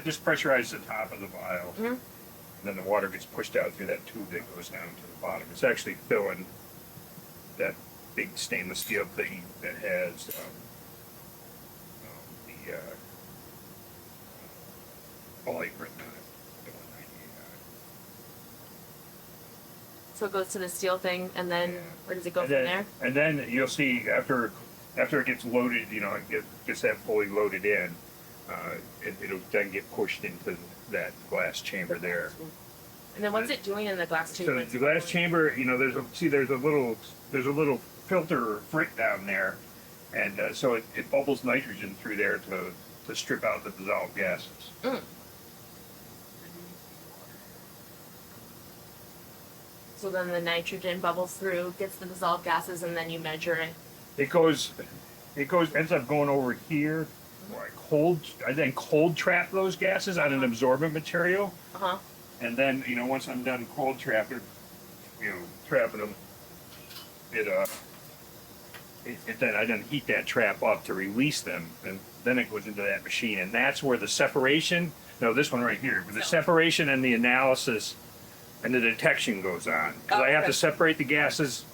just pressurizes the top of the vial. Mm-hmm. And then the water gets pushed out through that tube that goes down to the bottom. It's actually filling that big stainless steel thing that has the volume written on it. The 198 on it. So it goes to the steel thing, and then where does it go And from then, there? And then you'll see after it gets loaded, you know, it gets that fully loaded in, it'll then get pushed into that glass chamber there. And then what's it doing in the glass chamber? So the glass chamber, you know, there's a little filter or frit down there, and so it bubbles nitrogen through there to strip out the dissolved gases. Mm. So then the nitrogen bubbles through, gets the dissolved gases, and then you measure it. Ends up going over here. Where I then cold trap those gases on an absorbent material. Uh-huh. And then, you know, once I'm done cold trapping them, I then heat that trap up to release them, and then it goes into that machine, and that's where the separation. No, this one right here. The separation and the analysis and the detection goes on, because I have to separate the gases.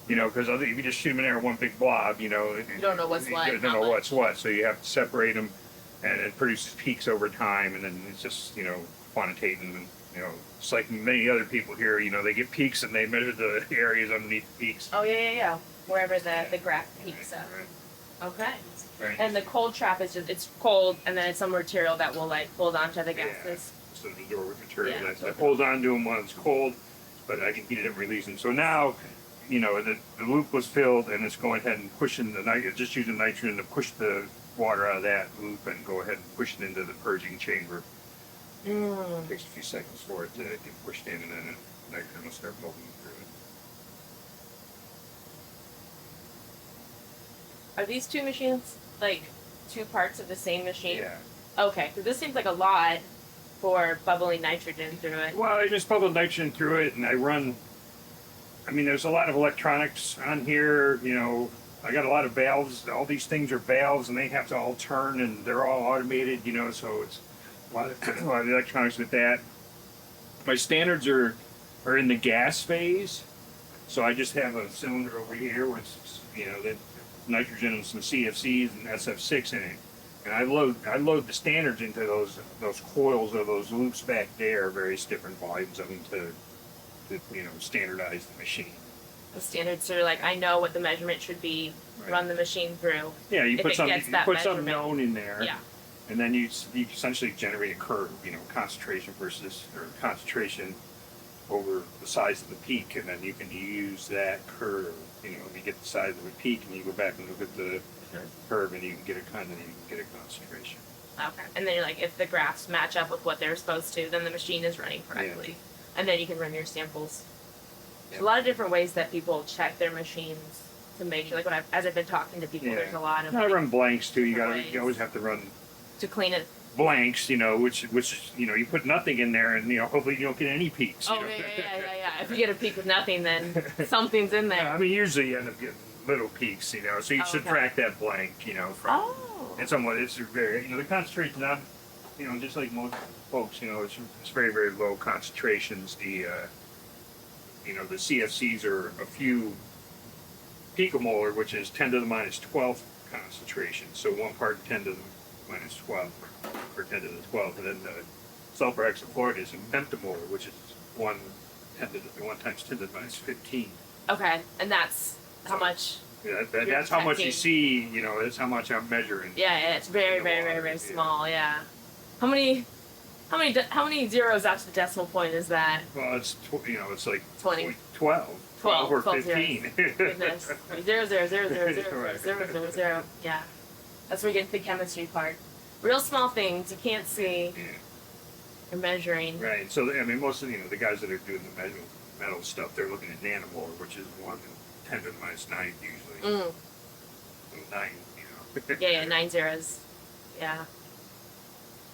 You know, because if you just shoot them in there in one big blob, you know, you don't know what's what. You don't know what's what, so you have to separate them, and it produces peaks over time, and then it's just, you know, quantitating them. You know, it's like many other people here, you know, they get peaks and they measure the areas underneath the peaks. Oh, yeah. Wherever the graph peaks up. Okay. Right. And the cold trap is just, it's cold, and then it's some material that will, like, hold on to the gases. So the absorbent material that holds on to them when it's cold, but I can heat it and release them. So now, you know, the loop was filled, and it's going ahead and pushing just using nitrogen to push the water out of that loop and go ahead and push it into the purging chamber. It takes a few seconds for it to get pushed in, and then the nitrogen will start moving through it. Are these two machines, like, two parts of the same machine? Yeah. Okay, so this seems like a lot for bubbling nitrogen through it. Well, I just bubble nitrogen through it, and there's a lot of electronics on here, you know. I got a lot of valves. All these things are valves, and they have to all turn, and they're all automated, you know, so it's a lot of electronics with that. My standards are in the gas phase, so I just have a cylinder over here with, you know, the nitrogen and some CFCs and SF6 in it. And I load the standards into those coils or those loops back there, various different volumes of them to you know, standardize the machine. The standards are like, I know what the measurement should be, run the machine through. Yeah, you put something known in there. Yeah. And then you essentially generate a curve, you know, concentration over the size of the peak, and then you can use that curve, you know, you get the size of the peak, and you go back and look at the curve, and you can get a concentration. Okay. And then you're like, if the graphs match up with what they're supposed to, then the machine is running correctly. Yeah. And then you can run your samples. There's a lot of different ways that people check their machines to make sure, like as I've been talking to people, there's a lot of. I run blanks too. You always have to run to clean it. Blanks, you know, which you know, you put nothing in there, and you know, hopefully you don't get any peaks. Oh, yeah. If you get a peak with nothing, then something's in there. I mean, usually you end up getting little peaks, you know, so you subtract that blank, you know, from. And somewhat, it's very, you know, the concentration, not, you know, just like most folks, you know, it's very, very low concentrations. The you know, the CFCs are a few picomolar, which is 10 to the minus 12 concentration. So 1 part in 10 to the minus 12, or 10 to the 12, and then the sulfur hexafluoride is a femtomolar, which is 1 times 10 to the minus 15. Okay, and that's how much. Yeah, that's how much you see. You know, that's how much I'm measuring. Yeah, it's very, very, very, very small. Yeah. How many zeros after the decimal point is that? Well, it's you know, it's like 20. 12 or 15. Goodness. 0, 0, 0, 0, 0, 0, 0, 0, 0. Yeah. That's where you get the chemistry part. Real small things you can't see. Yeah. You're measuring. Right. So I mean, most of the the guys that are doing the metal stuff, they're looking at nanomolar, which is 1 10 to the minus 9 usually. 9, you know. Yeah, 9 zeros. Yeah.